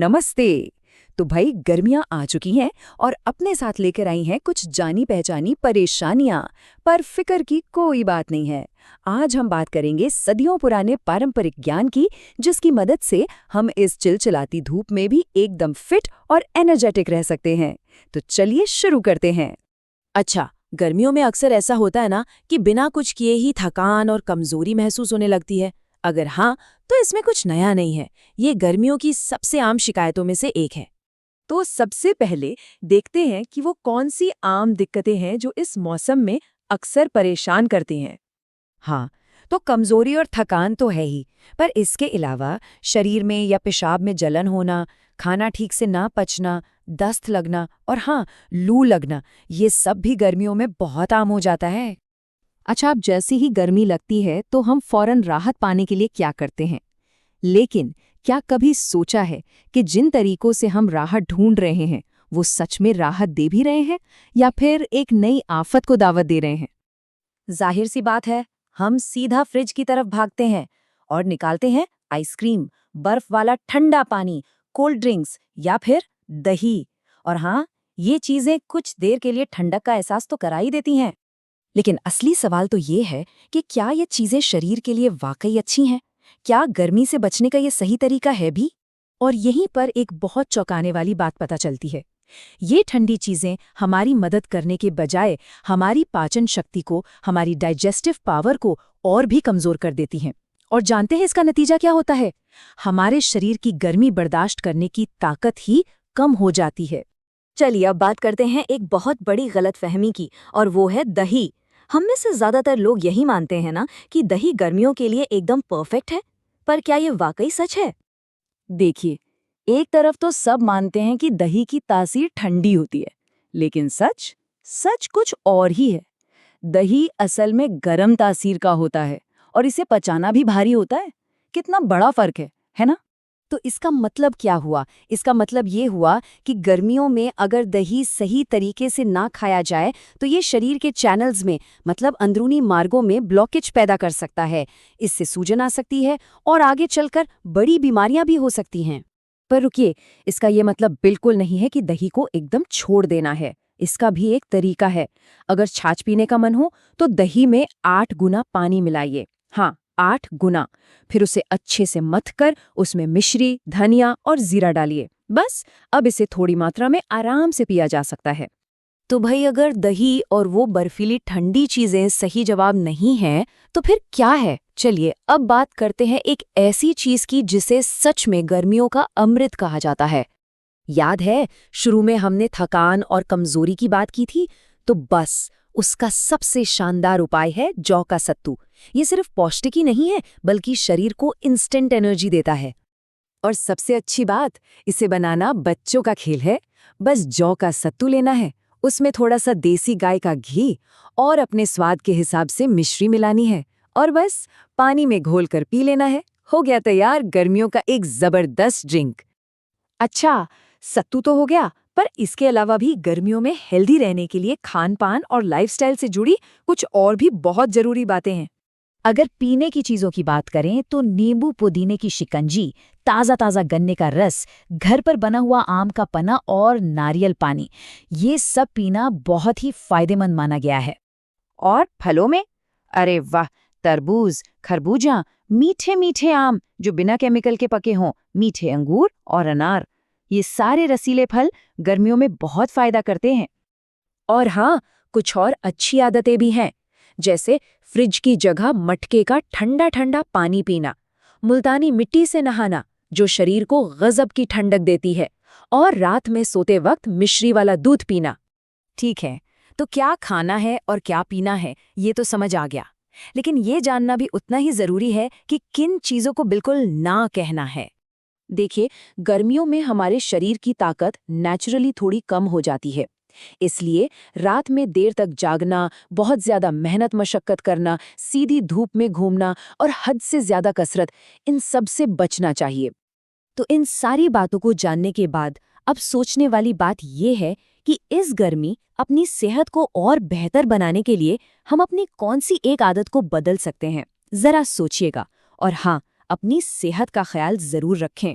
नमस्ते। तो भाई गर्मियां आ चुकी हैं और अपने साथ लेकर आई हैं कुछ जानी पहचानी परेशानियां। पर फिक्र की कोई बात नहीं है। आज हम बात करेंगे सदियों पुराने पारंपरिक ज्ञान की, जिसकी मदद से हम इस चिलचिलाती धूप में भी एकदम फिट और एनर्जेटिक रह सकते हैं। तो चलिए शुरू करते हैं। अच्छा, गर्मियों में अक्सर ऐसा होता है ना कि बिना कुछ किए ही थकान और कमजोरी महसूस होने लगती है। अगर हाँ, तो इसमें कुछ नया नहीं है। ये गर्मियों की सबसे आम शिकायतों में से एक है। तो सबसे पहले देखते हैं कि वो कौन सी आम दिक्कतें हैं जो इस मौसम में अक्सर परेशान करती हैं। हाँ, तो कमजोरी और थकान तो है ही, पर इसके अलावा शरीर में या पेशाब में जलन होना, खाना ठीक से ना पचना, दस्त लगना और हाँ, लू लगना, ये सब भी गर्मियों में बहुत आम हो जाता है। अच्छा, अब जैसी ही गर्मी लगती है तो हम फौरन राहत पाने के लिए क्या करते हैं? लेकिन क्या कभी सोचा है कि जिन तरीकों से हम राहत ढूंढ रहे हैं वो सच में राहत दे भी रहे हैं या फिर एक नई आफत को दावत दे रहे हैं? जाहिर सी बात है, हम सीधा फ्रिज की तरफ भागते हैं और निकालते हैं आइसक्रीम, बर्फ वाला ठंडा पानी, कोल्ड ड्रिंक्स या फिर दही। और हाँ, ये चीजें कुछ देर के लिए ठंडक का एहसास तो करा ही देती हैं। लेकिन असली सवाल तो ये है कि क्या ये चीजें शरीर के लिए वाकई अच्छी हैं? क्या गर्मी से बचने का ये सही तरीका है भी? और यहीं पर एक बहुत चौंकाने वाली बात पता चलती है। ये ठंडी चीजें हमारी मदद करने के बजाय हमारी पाचन शक्ति को, हमारी डाइजेस्टिव पावर को और भी कमजोर कर देती हैं। और जानते हैं इसका नतीजा क्या होता है? हमारे शरीर की गर्मी बर्दाश्त करने की ताकत ही कम हो जाती है। चलिए अब बात करते हैं एक बहुत बड़ी गलतफहमी की, और वो है दही। हम में से ज्यादातर लोग यही मानते हैं ना कि दही गर्मियों के लिए एकदम परफेक्ट है। पर क्या ये वाकई सच है? देखिए, एक तरफ तो सब मानते हैं कि दही की तासीर ठंडी होती है, लेकिन सच सच कुछ और ही है। दही असल में गर्म तासीर का होता है और इसे पचाना भी भारी होता है। कितना बड़ा फर्क है ना? तो इसका मतलब क्या हुआ? इसका मतलब ये हुआ कि गर्मियों में अगर दही सही तरीके से ना खाया जाए तो ये शरीर के चैनल्स में, मतलब अंदरूनी मार्गों में ब्लॉकेज पैदा कर सकता है। इससे सूजन आ सकती है और आगे चलकर बड़ी बीमारियां भी हो सकती हैं। पर रुकिए, इसका ये मतलब बिल्कुल नहीं है कि दही को एकदम छोड़ देना है। इसका भी एक तरीका है। अगर छाछ पीने का मन हो तो दही में 8 गुना पानी मिलाइए। हाँ, 8 गुना। फिर उसे अच्छे से मथकर उसमें मिश्री, धनिया और जीरा डालिए। बस, अब इसे थोड़ी मात्रा में आराम से पिया जा सकता है। तो भाई, अगर दही और वो बर्फीली ठंडी चीजें सही जवाब नहीं है तो फिर क्या है? चलिए अब बात करते हैं एक ऐसी चीज की जिसे सच में गर्मियों का अमृत कहा जाता है। याद है, शुरू में हमने थकान और कमजोरी की बात की थी? तो बस उसका सबसे शानदार उपाय है जौ का सत्तू। ये सिर्फ पौष्टिक ही नहीं है, बल्कि शरीर को इंस्टेंट एनर्जी देता है। और सबसे अच्छी बात, इसे बनाना बच्चों का खेल है। बस जौ का सत्तू लेना है, उसमें थोड़ा सा देसी गाय का घी और अपने स्वाद के हिसाब से मिश्री मिलानी है और बस पानी में घोलकर पी लेना है। हो गया तैयार गर्मियों का एक जबरदस्त ड्रिंक। अच्छा, सत्तू तो हो गया, पर इसके अलावा भी गर्मियों में हेल्दी रहने के लिए खान-पान और लाइफस्टाइल से जुड़ी कुछ और भी बहुत जरूरी बातें हैं। अगर पीने की चीजों की बात करें तो नींबू पुदीने की शिकंजी, ताज़ा ताज़ा गन्ने का रस, घर पर बना हुआ आम का पन्ना और नारियल पानी, ये सब पीना बहुत ही फायदेमंद माना गया है। और फलों में, अरे वाह, तरबूज, खरबूजा, मीठे मीठे आम जो बिना केमिकल के पके हों, मीठे अंगूर और अनार, ये सारे रसीले फल गर्मियों में बहुत फायदा करते हैं। और हाँ, कुछ और अच्छी आदतें भी हैं, जैसे फ्रिज की जगह मटके का ठंडा ठंडा पानी पीना, मुल्तानी मिट्टी से नहाना जो शरीर को गजब की ठंडक देती है, और रात में सोते वक्त मिश्री वाला दूध पीना। ठीक है, तो क्या खाना है और क्या पीना है ये तो समझ आ गया, लेकिन ये जानना भी उतना ही जरूरी है कि किन चीजों को बिल्कुल ना कहना है। देखिए, गर्मियों में हमारे शरीर की ताकत नेचुरली थोड़ी कम हो जाती है। इसलिए रात में देर तक जागना, बहुत ज्यादा मेहनत मशक्कत करना, सीधी धूप में घूमना और हद से ज्यादा कसरत, इन सब से बचना चाहिए। तो इन सारी बातों को जानने के बाद अब सोचने वाली बात ये है कि इस गर्मी अपनी सेहत को और बेहतर बनाने के लिए हम अपनी कौन सी एक आदत को बदल सकते हैं। जरा सोचिएगा और हाँ, अपनी सेहत का ख्याल जरूर रखें।